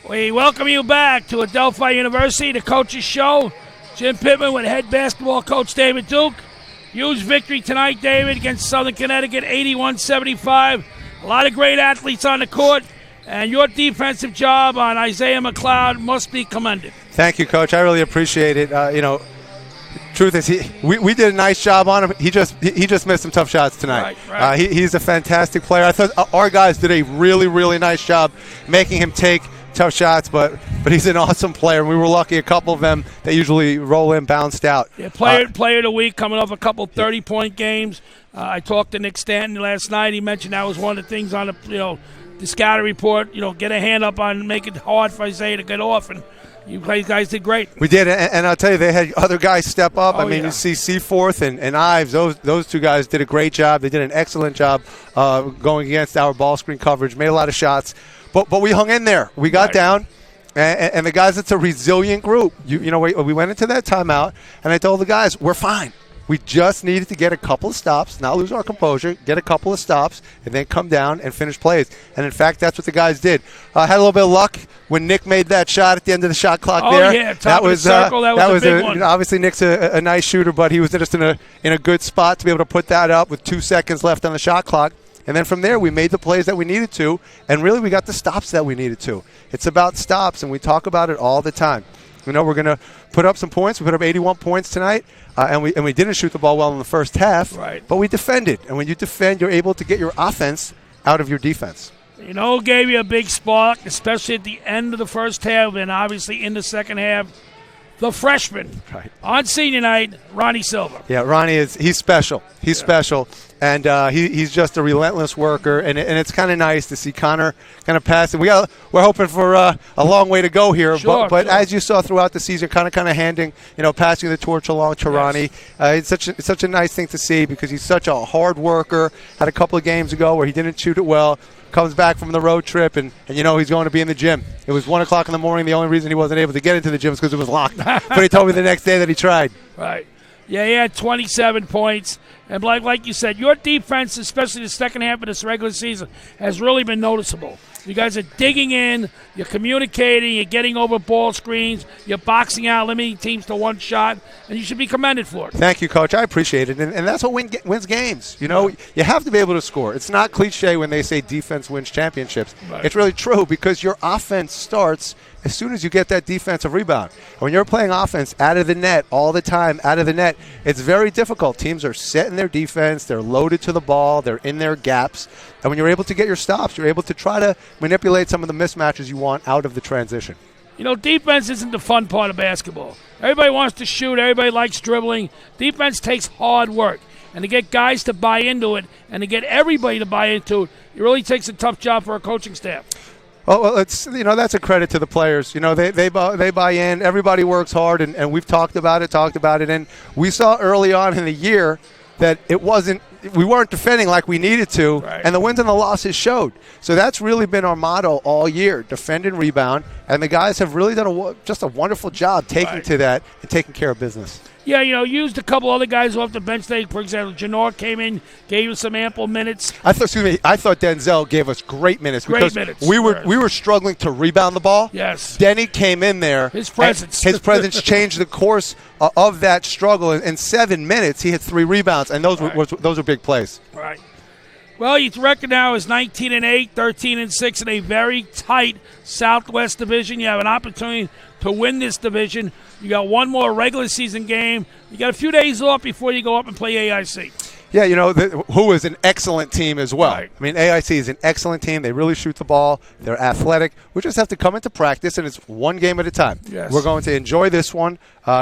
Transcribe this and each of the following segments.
We welcome you back to Adelphi University, the Coaches Show. Jim Pittman with head basketball coach David Duke. Huge victory tonight, David, against Southern Connecticut, 81-75. A lot of great athletes on the court, and your defensive job on Isaiah McLeod must be commended. Thank you, Coach. I really appreciate it. Truth is, we did a nice job on him. He just missed some tough shots tonight. Right. He's a fantastic player. I thought our guys did a really, really nice job making him take tough shots, but he's an awesome player. We were lucky a couple of them that usually roll in, bounced out. Yeah, player of the week, coming off a couple 30-point games. I talked to Nick Stanton last night. He mentioned that was one of the things on the scouting report. Get a hand up on make it hard for Isaiah to get off, and you guys did great. We did, and I'll tell you, they had other guys step up. You see Seaforth and Ives. Those two guys did a great job. They did an excellent job going against our ball screen coverage, made a lot of shots. But we hung in there. We got down, and the guys, it's a resilient group. We went into that timeout, and I told the guys, we're fine. We just needed to get a couple of stops, not lose our composure, get a couple of stops, and then come down and finish plays. And, in fact, that's what the guys did. Had a little bit of luck when Nick made that shot at the end of the shot clock there. Yeah, top of the circle. That was a big one. Obviously, Nick's a nice shooter, but he was just in a good spot to be able to put that up with 2 seconds left on the shot clock. And then from there, we made the plays that we needed to, and really we got the stops that we needed to. It's about stops, and we talk about it all the time. We're going to put up some points. We put up 81 points tonight, and we didn't shoot the ball well in the first half, right. But we defended. And when you defend, you're able to get your offense out of your defense. Gave you a big spark, especially at the end of the first half, and obviously in the second half. The freshman on senior night, Ronnie Silva. Yeah, Ronnie he's special. He's special, and he's just a relentless worker. And it's kind of nice to see Connor kind of passing. We're hoping for a long way to go here, but as you saw throughout the season, kind of handing, passing the torch along to Ronnie. It's such a nice thing to see because he's such a hard worker. Had a couple of games ago where he didn't shoot it well. Comes back from the road trip, and he's going to be in the gym. It was 1 o'clock in the morning. The only reason he wasn't able to get into the gym is because it was locked. But he told me the next day that he tried. Right. Yeah, he had 27 points. And like you said, your defense, especially the second half of this regular season, has really been noticeable. You guys are digging in, you're communicating, you're getting over ball screens, you're boxing out, limiting teams to one shot, and you should be commended for it. Thank you, Coach. I appreciate it. And that's what wins games. You have to be able to score. It's not cliche when they say defense wins championships. Right. It's really true because your offense starts as soon as you get that defensive rebound. When you're playing offense out of the net all the time, out of the net, it's very difficult. Teams are set in their defense. They're loaded to the ball. They're in their gaps. And when you're able to get your stops, you're able to try to manipulate some of the mismatches you want out of the transition. Defense isn't the fun part of basketball. Everybody wants to shoot. Everybody likes dribbling. Defense takes hard work. And to get guys to buy into it and to get everybody to buy into it, it really takes a tough job for a coaching staff. Well, it's that's a credit to the players. They buy in. Everybody works hard, and we've talked about it. And we saw early on in the year that we weren't defending like we needed to, right. And the wins and the losses showed. So that's really been our motto all year: defend and rebound. And the guys have really done just a wonderful job taking to that and taking care of business. Yeah, used a couple other guys off the bench. For example, Janor came in, gave you some ample minutes. I thought Denzel gave us great minutes because we were struggling to rebound the ball. Yes. Denny came in there. His presence changed the course of that struggle. In 7 minutes, he had 3 rebounds, and those were big plays. Right. Well, your record now is 19-8, 13-6 in a very tight Southwest division. You have an opportunity to win this division. You got one more regular season game. You got a few days off before you go up and play AIC. Yeah, who is an excellent team as well. Right. I mean, AIC is an excellent team. They really shoot the ball. They're athletic. We just have to come into practice, and it's one game at a time. Yes. We're going to enjoy this one,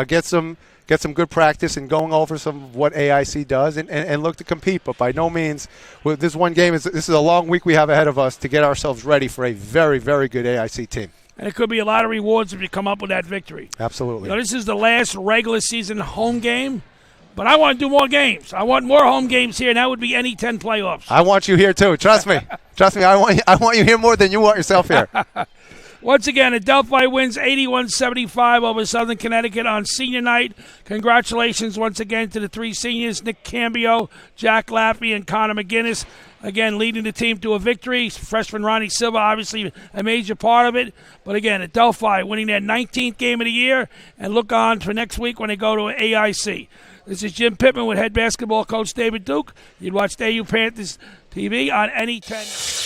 get some good practice and going over some of what AIC does and look to compete. But by no means, with this one game, this is a long week we have ahead of us to get ourselves ready for a very, very good AIC team. And it could be a lot of rewards if you come up with that victory. Absolutely. This is the last regular season home game, but I want to do more games. I want more home games here, and that would be any 10 playoffs. I want you here too. Trust me. I want you here more than you want yourself here. Once again, Adelphi wins 81-75 over Southern Connecticut on senior night. Congratulations once again to the three seniors, Nick Cambio, Jack Laffey, and Connor McGinnis. Again, leading the team to a victory. Freshman Ronnie Silva, obviously a major part of it. But again, Adelphi winning their 19th game of the year, and look on for next week when they go to AIC. This is Jim Pittman with head basketball coach David Duke. You'd watch AU Panthers TV on any 10.